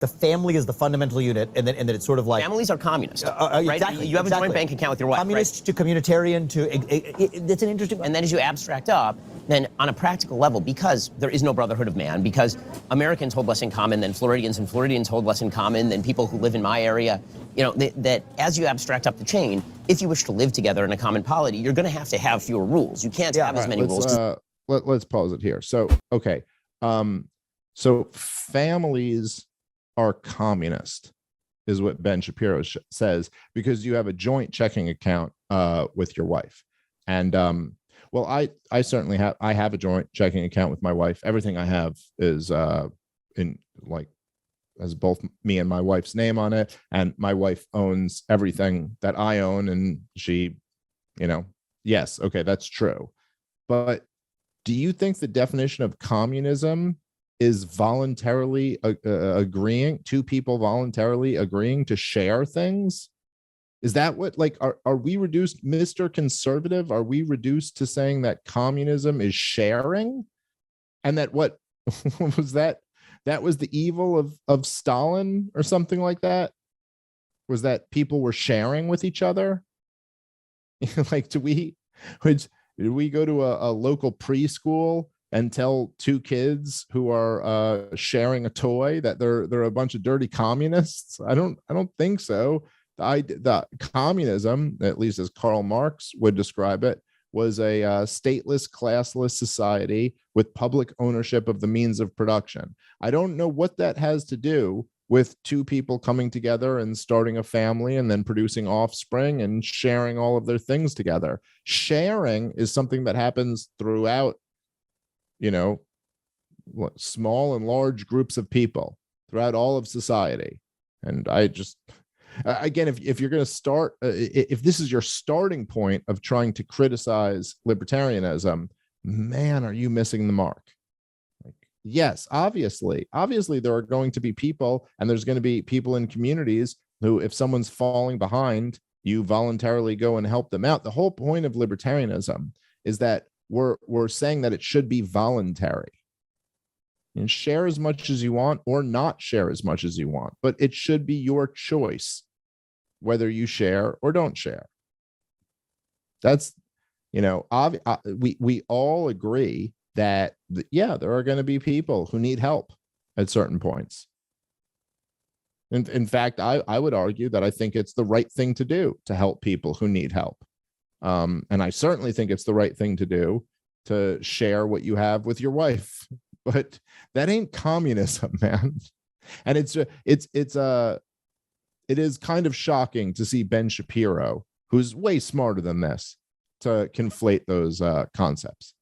the family is the fundamental unit, and then it's sort of like families are communist, right? Exactly, you have a joint bank account with your wife, communist right? to communitarian to that's an interesting. And then as you abstract up, then on a practical level, because there is no brotherhood of man, because Americans hold less in common than Floridians, and Floridians hold less in common than people who live in my area, you know, that as you abstract up the chain, if you wish to live together in a common polity, you're going to have fewer rules. You can't have as many rules. Let's pause it here. So, okay. So families are communist is what Ben Shapiro says, because you have a joint checking account with your wife. And well, I certainly have a joint checking account with my wife. Everything I have is in like has both me and my wife's name on it, and my wife owns everything that I own, and she, you know, yes, okay, that's true. But do you think the definition of communism is voluntarily two people voluntarily agreeing to share things? Is that what, like, are we reduced, Mr. Conservative, are we reduced to saying that communism is sharing? And that what was that was the evil of Stalin or something like that? Was that people were sharing with each other? Like, did we go to a local preschool and tell two kids who are sharing a toy that they're a bunch of dirty communists? I don't think so. The communism, at least as Karl Marx would describe it, was a stateless, classless society with public ownership of the means of production. I don't know what that has to do with two people coming together and starting a family and then producing offspring and sharing all of their things together. Sharing is something that happens throughout, you know, small and large groups of people throughout all of society. And I just, again, if you're going to start, if this is your starting point of trying to criticize libertarianism, man, are you missing the mark? Like, yes, obviously there are going to be people, and there's going to be people in communities who, if someone's falling behind, you voluntarily go and help them out. The whole point of libertarianism is that we're saying that it should be voluntary. And share as much as you want or not share as much as you want, but it should be your choice whether you share or don't share. That's, you know, we all agree that, yeah, there are going to be people who need help at certain points. In fact, I would argue that I think it's the right thing to do to help people who need help. And I certainly think it's the right thing to do to share what you have with your wife. But that ain't communism, man. And it is kind of shocking to see Ben Shapiro, who's way smarter than this, to conflate those concepts.